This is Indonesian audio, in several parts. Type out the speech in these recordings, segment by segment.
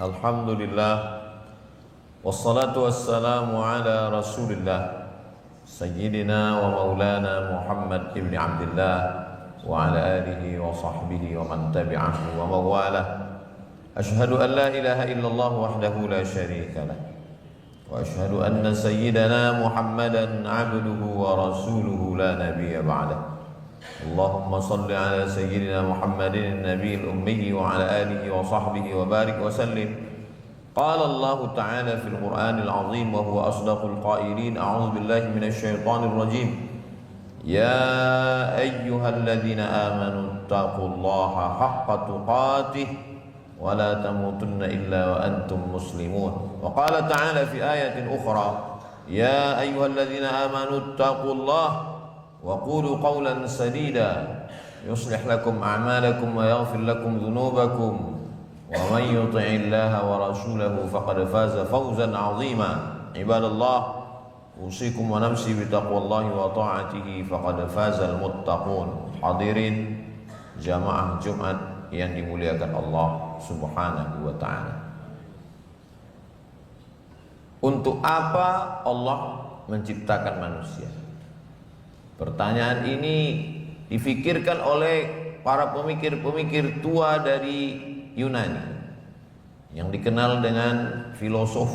Alhamdulillah, wassalatu wassalamu ala rasulillah Sayyidina wa maulana Muhammad ibn Abdillah wa ala alihi wa sahbihi wa man tabi'ahu wa mawalah. Ashhadu an la ilaha illallah wahdahu la syarika lah, wa ashhadu anna sayyidana Muhammadan abduhu wa rasuluhu la nabiyya ba'dah. Allahumma salli ala sayyidina Muhammadin nabiyil ummi wa ala alihi wa sahbihi wa barik wa sallim. Qala Allah ta'ala fil Qur'anil azim wa huwa asdaqul qailin. A'udzu billahi minasy syaithanir rajim. Ya ayyuhalladzina amanu taqullaha haqqa tuqatih wa la tamutunna illa wa antum muslimun. Wa qala ta'ala fi ayatin ukhra, ya ayyuhalladzina amanu taqullaha wa qulu qawlan sadida yuslih lakum a'malakum wa yaghfir lakum dhunubakum wa man yuti'illaha wa rasulahu faqad faza fawzan 'azima. Ibadallah, usikum wa nafsi bi taqwallahi wa ta'atihi faqad fazal muttaqun. Hadirin jamaah Jumat yang dimuliakan Allah Subhanahu wa ta'ala. Untuk apa Allah menciptakan manusia? Pertanyaan ini difikirkan oleh para pemikir-pemikir tua dari Yunani yang dikenal dengan filosof.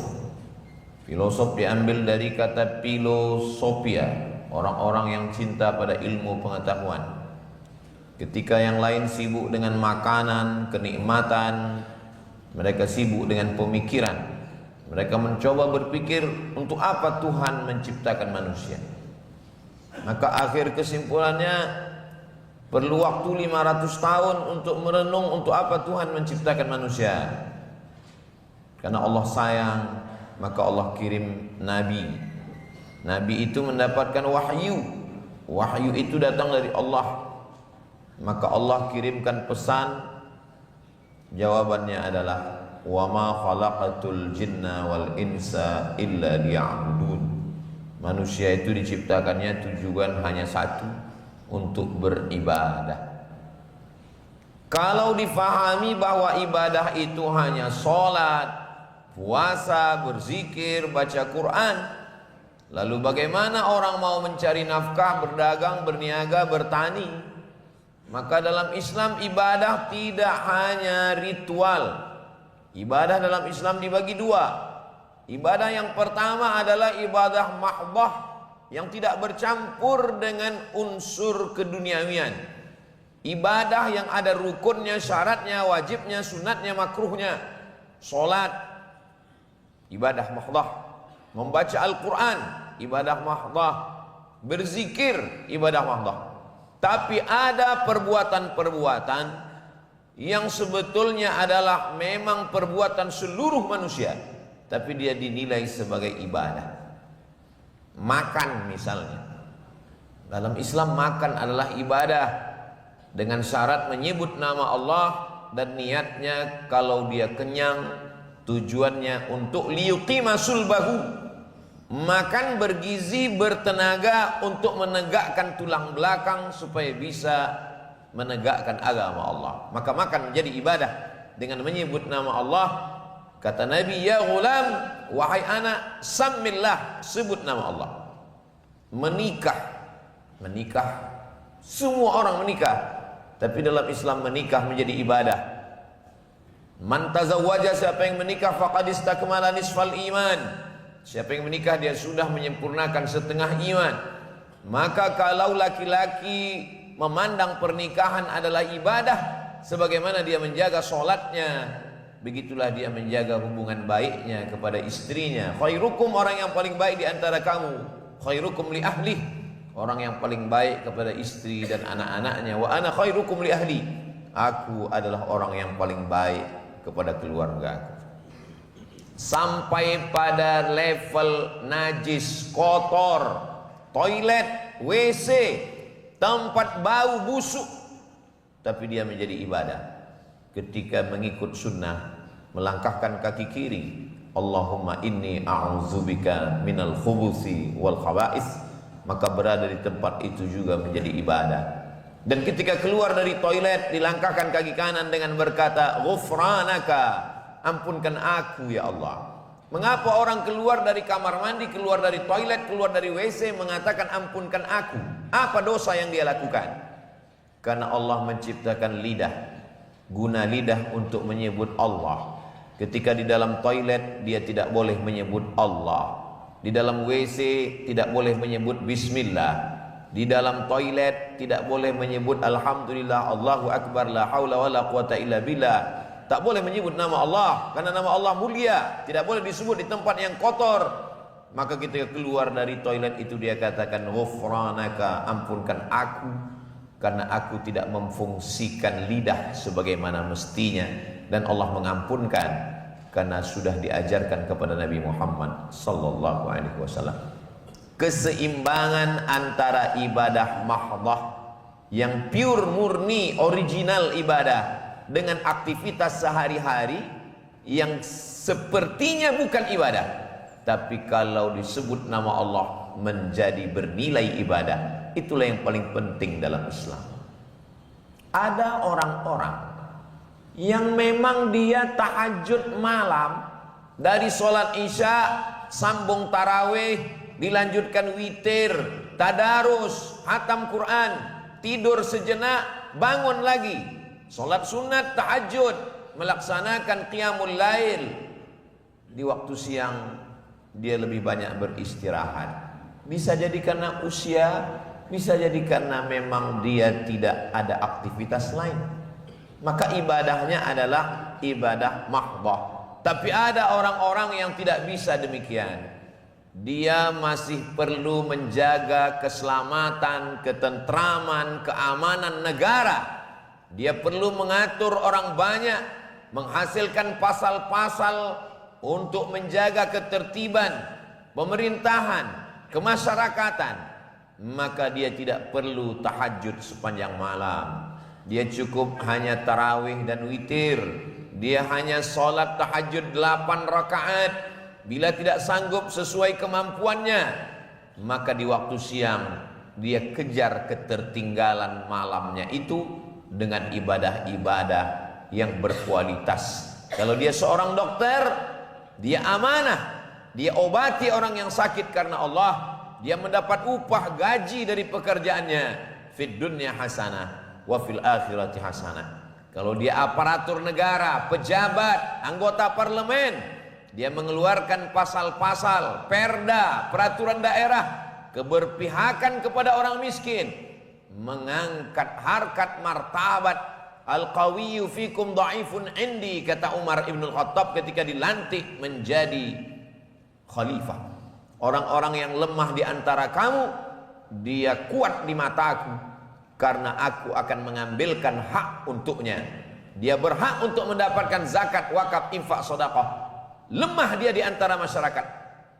Filosof diambil dari kata filosofia, orang-orang yang cinta pada ilmu pengetahuan. Ketika yang lain sibuk dengan makanan, kenikmatan, mereka sibuk dengan pemikiran. Mereka mencoba berpikir, untuk apa Tuhan menciptakan manusia? Maka akhir kesimpulannya, perlu waktu 500 tahun untuk merenung untuk apa Tuhan menciptakan manusia. Karena Allah sayang, maka Allah kirim Nabi. Nabi itu mendapatkan wahyu. Wahyu itu datang dari Allah. Maka Allah kirimkan pesan. Jawabannya adalah, wa ma khalaqatul jinna wal insa illa liya'budun. Manusia itu diciptakannya tujuan hanya satu, untuk beribadah. Kalau difahami bahwa ibadah itu hanya sholat, puasa, berzikir, baca Quran, lalu bagaimana orang mau mencari nafkah, berdagang, berniaga, bertani? Maka dalam Islam ibadah tidak hanya ritual. Ibadah dalam Islam dibagi dua. Ibadah yang pertama adalah ibadah mahdhah, yang tidak bercampur dengan unsur keduniawian. Ibadah yang ada rukunnya, syaratnya, wajibnya, sunatnya, makruhnya. Salat, ibadah mahdhah. Membaca Al-Quran, ibadah mahdhah. Berzikir, ibadah mahdhah. Tapi ada perbuatan-perbuatan yang sebetulnya adalah memang perbuatan seluruh manusia, tapi dia dinilai sebagai ibadah. Makan misalnya, dalam Islam makan adalah ibadah, dengan syarat menyebut nama Allah, dan niatnya kalau dia kenyang, tujuannya untuk liyuqima sulbahu, makan bergizi, bertenaga untuk menegakkan tulang belakang supaya bisa menegakkan agama Allah. Maka makan menjadi ibadah dengan menyebut nama Allah. Kata Nabi, ya ghulam, wahai anak, sammillah, sebut nama Allah. Menikah, semua orang menikah, tapi dalam Islam menikah menjadi ibadah. Man tazawwaja, siapa yang menikah, faqad istakmala nisfal iman. Siapa yang menikah, dia sudah menyempurnakan setengah iman. Maka kalau laki-laki memandang pernikahan adalah ibadah, sebagaimana dia menjaga sholatnya, begitulah dia menjaga hubungan baiknya kepada istrinya. Khairukum, orang yang paling baik di antara kamu, khairukum li ahli, orang yang paling baik kepada istri dan anak-anaknya. Wa ana khairukum li ahli, aku adalah orang yang paling baik kepada keluarga. Sampai pada level najis, kotor, toilet, WC, tempat bau busuk, tapi dia menjadi ibadah. Ketika mengikut sunnah, melangkahkan kaki kiri, Allahumma inni a'udzubika minal khubuthi wal khaba'is, maka berada di tempat itu juga menjadi ibadah. Dan ketika keluar dari toilet, dilangkahkan kaki kanan dengan berkata, ghufranaka, ampunkan aku ya Allah. Mengapa orang keluar dari kamar mandi, keluar dari toilet, keluar dari WC mengatakan ampunkan aku? Apa dosa yang dia lakukan? Karena Allah menciptakan lidah, guna lidah untuk menyebut Allah. Ketika di dalam toilet dia tidak boleh menyebut Allah. Di dalam WC tidak boleh menyebut Bismillah. Di dalam toilet tidak boleh menyebut Alhamdulillah, Allahu Akbar, la haula wa la quwata illa billah. Tak boleh menyebut nama Allah, karena nama Allah mulia. Tidak boleh disebut di tempat yang kotor. Maka ketika keluar dari toilet itu dia katakan ghufranaka, ampunkan aku, karena aku tidak memfungsikan lidah sebagaimana mestinya. Dan Allah mengampunkan karena sudah diajarkan kepada Nabi Muhammad sallallahu alaihi wasallam keseimbangan antara ibadah mahdhah yang pure, murni, original ibadah dengan aktivitas sehari-hari yang sepertinya bukan ibadah, tapi kalau disebut nama Allah menjadi bernilai ibadah. Itulah yang paling penting dalam Islam. Ada orang-orang yang memang dia tahajud malam, dari sholat isya sambung tarawih, dilanjutkan witir, tadarus, hatam Quran, tidur sejenak, bangun lagi, sholat sunat, tahajud, melaksanakan qiyamul lail. Di waktu siang dia lebih banyak beristirahat. Bisa jadi karena usia, bisa jadi karena memang dia tidak ada aktivitas lain. Maka ibadahnya adalah ibadah mahdhah. Tapi ada orang-orang yang tidak bisa demikian. Dia masih perlu menjaga keselamatan, ketentraman, keamanan negara. Dia perlu mengatur orang banyak, menghasilkan pasal-pasal untuk menjaga ketertiban pemerintahan, kemasyarakatan. Maka dia tidak perlu tahajud sepanjang malam. Dia cukup hanya tarawih dan witir. Dia hanya sholat tahajud 8 rakaat. Bila tidak sanggup sesuai kemampuannya, maka di waktu siang dia kejar ketertinggalan malamnya itu dengan ibadah-ibadah yang berkualitas. Kalau dia seorang dokter, dia amanah, dia obati orang yang sakit karena Allah. Dia mendapat upah gaji dari pekerjaannya. Fid dunya hasanah wa fil akhirati hasanah. Kalau dia aparatur negara, pejabat, anggota parlemen, dia mengeluarkan pasal-pasal, perda, peraturan daerah, keberpihakan kepada orang miskin, mengangkat harkat martabat. Al-qawiyyu fikum dha'ifun indi, kata Umar ibn Khattab ketika dilantik menjadi khalifah. Orang-orang yang lemah di antara kamu, dia kuat di mataku, karena aku akan mengambilkan hak untuknya. Dia berhak untuk mendapatkan zakat, wakaf, infak, sedekah. Lemah dia di antara masyarakat,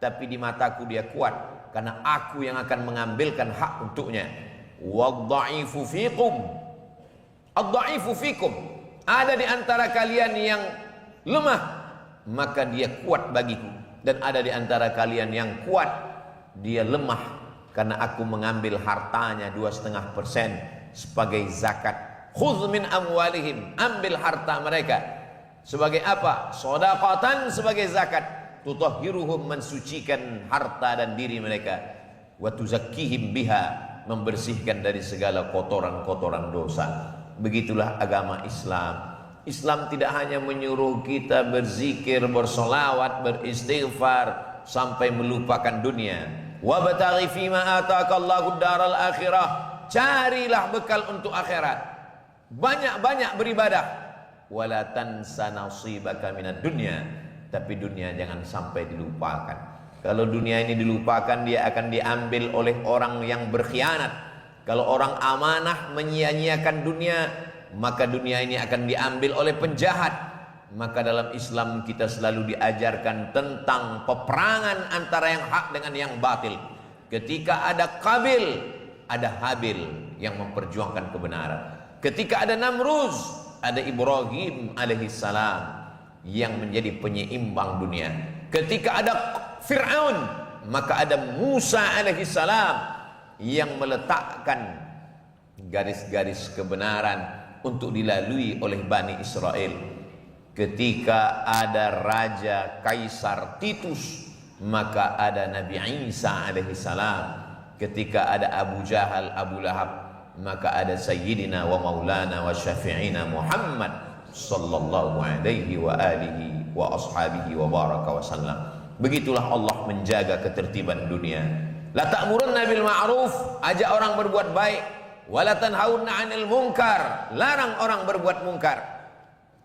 tapi di mataku dia kuat, karena aku yang akan mengambilkan hak untuknya. Wadha'ifu fikum, ad-dha'ifu fikum, ada di antara kalian yang lemah, maka dia kuat bagiku. Dan ada di antara kalian yang kuat, dia lemah, karena aku mengambil hartanya 2,5% sebagai zakat. Khudz min amwalihim, ambil harta mereka. Sebagai apa? Shadaqatan, sebagai zakat. Tutahhiruhum, mensucikan harta dan diri mereka. Wa tuzakkihim biha, membersihkan dari segala kotoran-kotoran dosa. Begitulah agama Islam. Islam tidak hanya menyuruh kita berzikir, bersolawat, beristighfar sampai melupakan dunia. Wabtaghi fima ataqallahu daral akhirah, carilah bekal untuk akhirat. Banyak-banyak beribadah. Wala tansa nasibaka minad dunya, tapi dunia jangan sampai dilupakan. Kalau dunia ini dilupakan, dia akan diambil oleh orang yang berkhianat. Kalau orang amanah menyia-nyiakan dunia, maka dunia ini akan diambil oleh penjahat. Maka dalam Islam kita selalu diajarkan tentang peperangan antara yang hak dengan yang batil. Ketika ada Qabil, ada Habil yang memperjuangkan kebenaran. Ketika ada Namruz, ada Ibrahim alaihissalam yang menjadi penyeimbang dunia. Ketika ada Fir'aun, maka ada Musa alaihissalam yang meletakkan garis-garis kebenaran untuk dilalui oleh Bani Israel. Ketika ada Raja Kaisar Titus, maka ada Nabi Isa alaihissalam. Ketika ada Abu Jahal, Abu Lahab, maka ada Sayyidina wa Maulana wa Syafi'ina Muhammad sallallahu alaihi wa alihi wa ashabihi wa baraka wa sallam. Begitulah Allah menjaga ketertiban dunia. La ta'murunna bil ma'ruf, ajak orang berbuat baik, wa la tanhauna 'anil munkar, larang orang berbuat mungkar.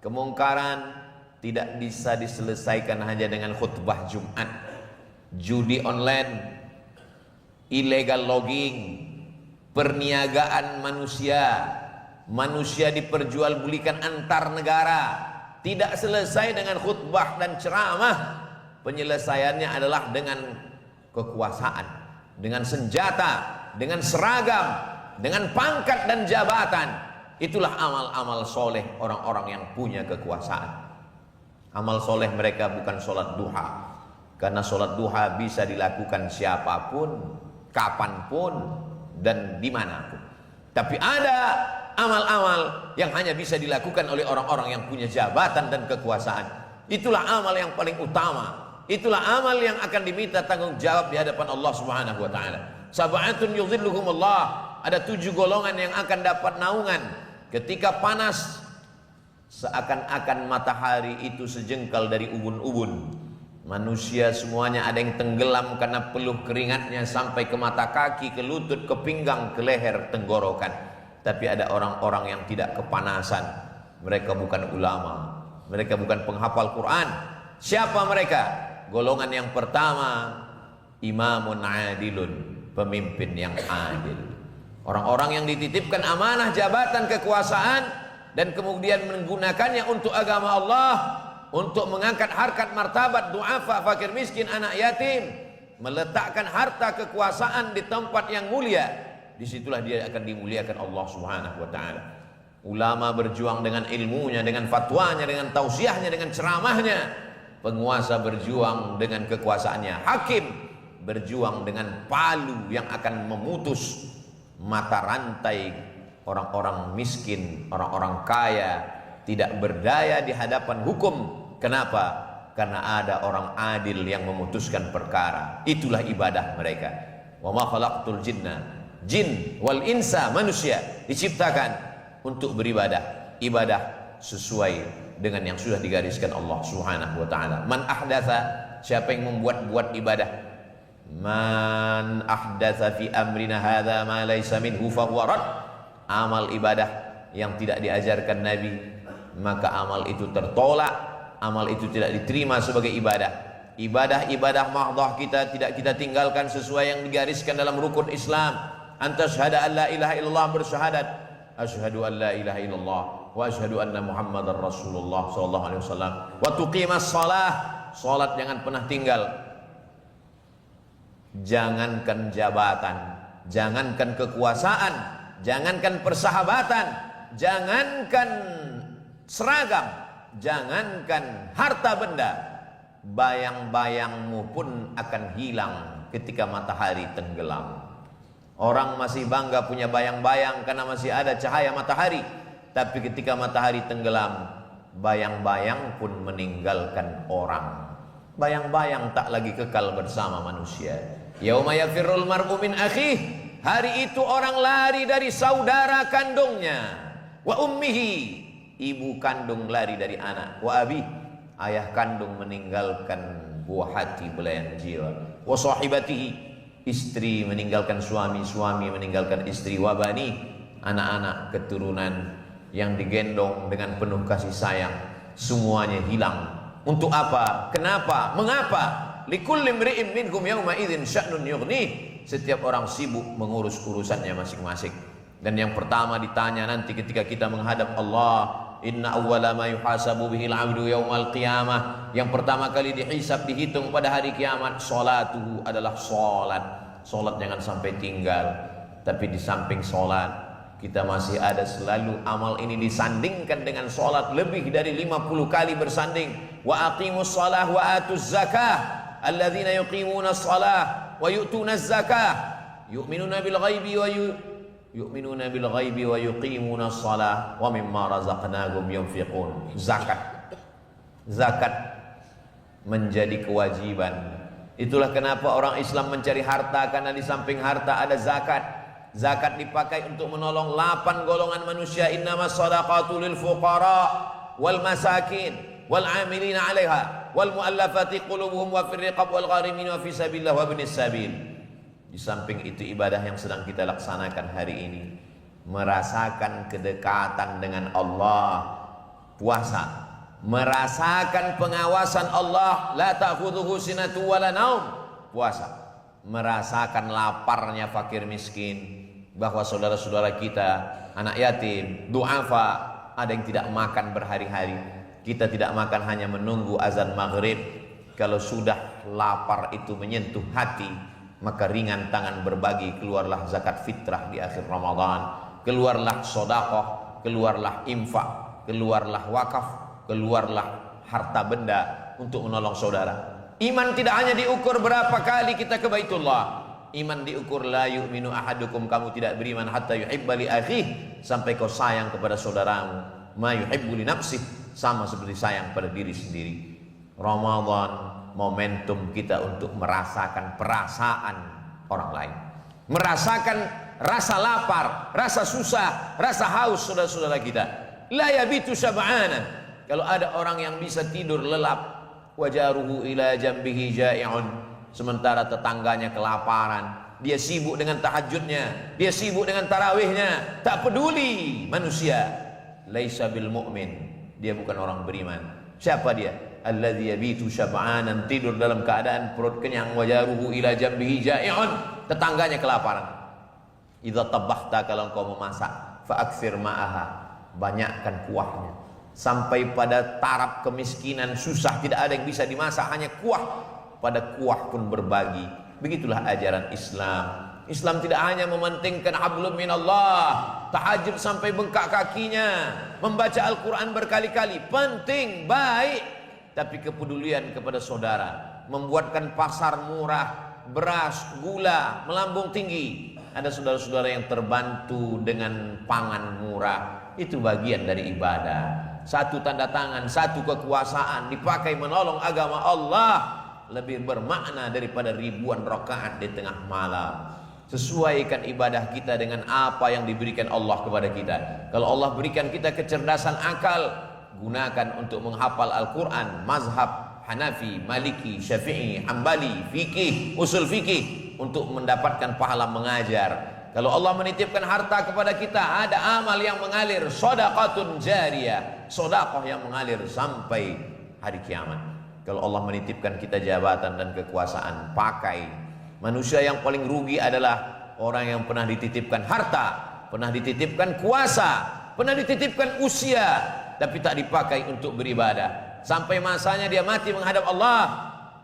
Kemungkaran tidak bisa diselesaikan hanya dengan khutbah Jumat. Judi online, illegal logging, perniagaan manusia diperjualbelikan antar negara, tidak selesai dengan khutbah dan ceramah. Penyelesaiannya adalah dengan kekuasaan, dengan senjata, dengan seragam, dengan pangkat dan jabatan. Itulah amal-amal soleh orang-orang yang punya kekuasaan. Amal soleh mereka bukan sholat duha, karena sholat duha bisa dilakukan siapapun, kapanpun, dan dimanapun. Tapi ada amal-amal yang hanya bisa dilakukan oleh orang-orang yang punya jabatan dan kekuasaan. Itulah amal yang paling utama. Itulah amal yang akan diminta tanggung jawab di hadapan Allah Subhanahu wa taala. Sab'atun yudhilluhumullah, ada 7 golongan yang akan dapat naungan ketika panas, seakan-akan matahari itu sejengkal dari ubun-ubun. Manusia semuanya ada yang tenggelam karena peluh keringatnya sampai ke mata kaki, ke lutut, ke pinggang, ke leher, tenggorokan. Tapi ada orang-orang yang tidak kepanasan. Mereka bukan ulama, mereka bukan penghafal Quran. Siapa mereka? Golongan yang pertama, imamun adilun, pemimpin yang adil. Orang-orang yang dititipkan amanah jabatan kekuasaan dan kemudian menggunakannya untuk agama Allah, untuk mengangkat harkat martabat du'afa, fakir miskin, anak yatim, meletakkan harta kekuasaan di tempat yang mulia. Disitulah dia akan dimuliakan Allah Subhanahu wa taala. Ulama berjuang dengan ilmunya, dengan fatwanya, dengan tausiahnya, dengan ceramahnya. Penguasa berjuang dengan kekuasaannya. Hakim berjuang dengan palu yang akan memutus mata rantai orang-orang miskin, orang-orang kaya, tidak berdaya di hadapan hukum. Kenapa? Karena ada orang adil yang memutuskan perkara. Itulah ibadah mereka. Wa ma khalaqtul jin wal insa, manusia diciptakan untuk beribadah, ibadah sesuai dengan yang sudah digariskan Allah Subhanahu wa taala. Man ahdatsa, siapa yang membuat-buat ibadah, man ahdatsa fi amrina hadza ma laysa minhu fa huwa rad. Amal ibadah yang tidak diajarkan Nabi, maka amal itu tertolak, amal itu tidak diterima sebagai ibadah. Ibadah mahdhah kita tidak kita tinggalkan sesuai yang digariskan dalam rukun Islam. Antas syahada an la ilaha illallah, bersyahadat asyhadu an la ilaha illallah wa asyhadu anna muhammadar rasulullah sallallahu alaihi wasallam, wa tuqimas shalah, salat jangan pernah tinggal. Jangankan jabatan, jangankan kekuasaan, jangankan persahabatan, jangankan seragam, jangankan harta benda, bayang-bayangmu pun akan hilang ketika matahari tenggelam. Orang masih bangga punya bayang-bayang karena masih ada cahaya matahari, tapi ketika matahari tenggelam, bayang-bayang pun meninggalkan orang. Bayang-bayang tak lagi kekal bersama manusia. Yauma yafirrul mar'u min akhih, hari itu orang lari dari saudara kandungnya. Wa ummihi, ibu kandung lari dari anak. Wa abi, ayah kandung meninggalkan buah hati, belayan jiwa. Wa sahibatihi, istri meninggalkan suami, suami meninggalkan istri. Wa bani, anak-anak keturunan yang digendong dengan penuh kasih sayang, semuanya hilang. Untuk apa? Kenapa? Mengapa? Likulli imri'in minhum yawma idzin sya'nun yughnih. Setiap orang sibuk mengurus urusannya masing-masing. Dan yang pertama ditanya nanti ketika kita menghadap Allah, inna awwala ma yuhasabu bihil 'abdu yaumal qiyamah, yang pertama kali dihisab, dihitung pada hari kiamat, salatuhu, adalah salat. Salat jangan sampai tinggal. Tapi di samping salat, kita masih ada selalu amal ini disandingkan dengan salat lebih dari 50 kali bersanding. Wa aqimus shalah wa atuz zakah, alladzina yuqimuna shalah wa yu'tuna zakah, yu'minuna bil ghaibi wa yuqimuna shalah wa mimma razaqnahum yunfiqun. Zakat, zakat menjadi kewajiban. Itulah kenapa orang Islam mencari harta, karena di samping harta ada zakat. Zakat dipakai untuk menolong 8 golongan manusia. Innamas shadaqatu lil fuqara wal masakin wal 'amilina 'alaiha wal mu'allafati qulubuhum wa fir riqab wal gharimin wa fi sabilillah wa ibnis sabil. Di samping itu ibadah yang sedang kita laksanakan hari ini, merasakan kedekatan dengan Allah, puasa, merasakan pengawasan Allah, la ta'khudhuhu sinatu wala naum, puasa, merasakan laparnya fakir miskin, bahwa saudara-saudara kita anak yatim, du'afa, ada yang tidak makan berhari-hari. Kita tidak makan hanya menunggu azan maghrib. Kalau sudah lapar itu menyentuh hati, maka ringan tangan berbagi. Keluarlah zakat fitrah di akhir Ramadan, keluarlah sedekah, keluarlah infak, keluarlah wakaf, keluarlah harta benda untuk menolong saudara. Iman tidak hanya diukur berapa kali kita ke Baitullah. Iman diukur la yu'minu ahadukum, kamu tidak beriman hatta yuhibba li akhihi, sampai kau sayang kepada saudaramu ma yuhibbu li nafsihi, sama seperti sayang pada diri sendiri. Ramadan momentum kita untuk merasakan perasaan orang lain, merasakan rasa lapar, rasa susah, rasa haus saudara-saudara kita. La yabitu syab'anan, kalau ada orang yang bisa tidur lelap, wajaruhu ila jambihi ja'i'un, sementara tetangganya kelaparan, dia sibuk dengan tahajudnya, dia sibuk dengan tarawihnya, tak peduli manusia. Laisa bil mu'min, dia bukan orang beriman. Siapa dia? Alladzi yabitu syab'anan, tidur dalam keadaan perut kenyang, wajaruhu ila jambihi ja'i'un, tetangganya kelaparan. Idza tabakhta, kalau engkau memasak, fa aktsir ma'aha, banyakkan kuahnya. Sampai pada taraf kemiskinan, susah, tidak ada yang bisa dimasak, hanya kuah. Pada kuah pun berbagi. Begitulah ajaran Islam. Islam tidak hanya mementingkan hablum minallah, tahajud sampai bengkak kakinya, membaca Al-Quran berkali-kali, penting, baik, tapi kepedulian kepada saudara, membuatkan pasar murah, beras, gula melambung tinggi, ada saudara-saudara yang terbantu dengan pangan murah, itu bagian dari ibadah. Satu tanda tangan, satu kekuasaan dipakai menolong agama Allah lebih bermakna daripada ribuan rakaat di tengah malam. Sesuaikan ibadah kita dengan apa yang diberikan Allah kepada kita. Kalau Allah berikan kita kecerdasan akal, gunakan untuk menghafal Al-Quran, mazhab Hanafi, Maliki, Syafi'i, Hambali, fikih, usul fikih, untuk mendapatkan pahala mengajar. Kalau Allah menitipkan harta kepada kita, ada amal yang mengalir, shadaqatun jariyah, sedekah yang mengalir sampai hari kiamat. Kalau Allah menitipkan kita jabatan dan kekuasaan, pakai. Manusia yang paling rugi adalah orang yang pernah dititipkan harta, pernah dititipkan kuasa, pernah dititipkan usia, tapi tak dipakai untuk beribadah. Sampai masanya dia mati menghadap Allah,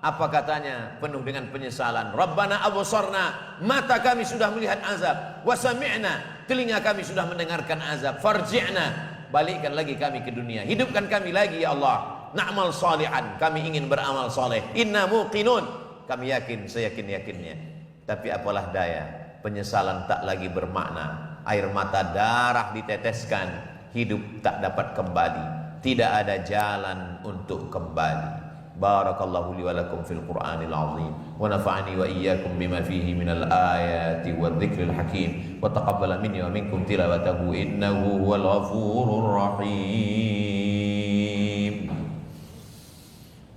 apa katanya? Penuh dengan penyesalan. Rabbana absarna, mata kami sudah melihat azab, wa sami'na, telinga kami sudah mendengarkan azab, farji'na, balikkan lagi kami ke dunia, hidupkan kami lagi ya Allah, na'mal salihan, kami ingin beramal saleh, inna muqinun, kami yakin, seyakin-yakinnya. Tapi apalah daya, penyesalan tak lagi bermakna, air mata darah diteteskan, hidup tak dapat kembali, tidak ada jalan untuk kembali. Barakallahu li wa lakum fil Qur'anil azim, wa nafa'ani wa iyyakum bima fihi minal ayati wadh-dhikril hakim, wa taqabbala minni wa minkum tilawatahu innahu huwal ghafurur rahim.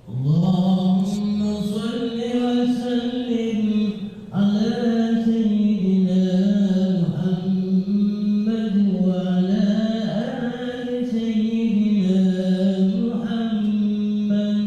Allahumma shalli wa sallim ala sayyidina Muhammad wa ala ali sayyidina Muhammad.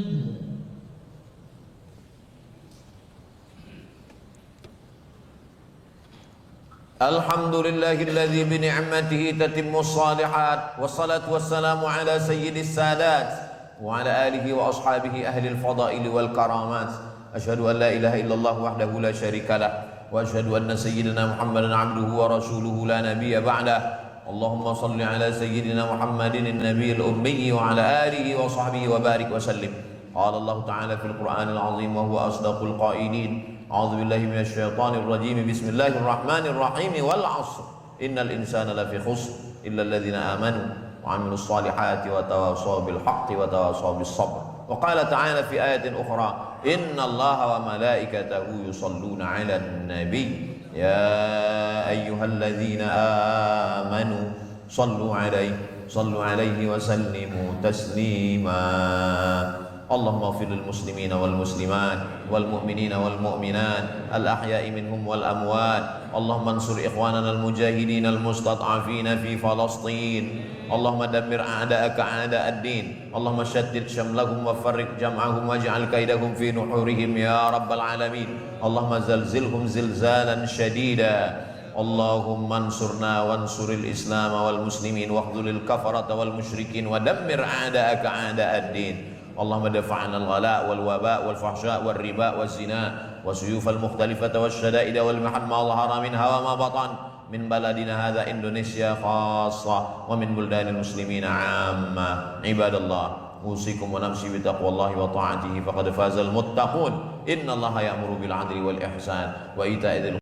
Alhamdulillahilladzi bi ni'matihi tatimmus shalihat, wassalatu wassalamu ala sayyidis sadat wa ala alihi wa ashabihi ahlil fadaili wal karamat. Asyhadu an la ilaha illallah wahdahu la syarikalah, wa asyhadu anna sayyidina Muhammadan abduhu wa rasuluhu la nabiyya ba'dah. Allahumma salli ala sayyidina Muhammadin an-nabiyil ummi wa ala alihi wa sahbihi wa barik wa sallim. Qala Allah ta'ala fil Qur'anil azim wa huwa asdaqul qailin. A'udzu billahi minasy syaithanir rajim. Bismillahirrahmanirrahim. Wal 'ashr. Innal insana lafi khusr illa alladziina amanu وعملوا الصالحات وتواصوا بالحق وتواصوا بالصبر. وقال تعالى في آية أخرى إن الله وملائكته يصلون على النبي يا أيها الذين آمنوا صلوا عليه وسلموا تسليما. اللهم اغفر للمسلمين والمسلمات والمؤمنين والمؤمنات الأحياء منهم والأموات. اللهم انصر إخواننا المجاهدين المستضعفين في فلسطين. اللهم دمر أعداءك أعداء الدين. اللهم شتت شملهم وفرق جمعهم واجعل كيدهم في نحورهم يا رب العالمين. اللهم زلزلهم زلزالا شديدا. اللهم انصرنا وانصر الإسلام والمسلمين واخذل الكفرة والمشركين ودمر أعداءك أعداء الدين. اللهم دفع عنا الغلاء والوباء والفحشاء والربا والزنا والسيوف المختلفة والشدائد والمحن ما ظهر منها وما بطن من بلدنا هذا إندونيسيا خاصة ومن بلدان المسلمين عامة. عباد الله أوصيكم ونفسي بتقوى الله وطاعته فقد فاز المتقون. إن الله يأمر بالعدل والإحسان وإيتاء ذي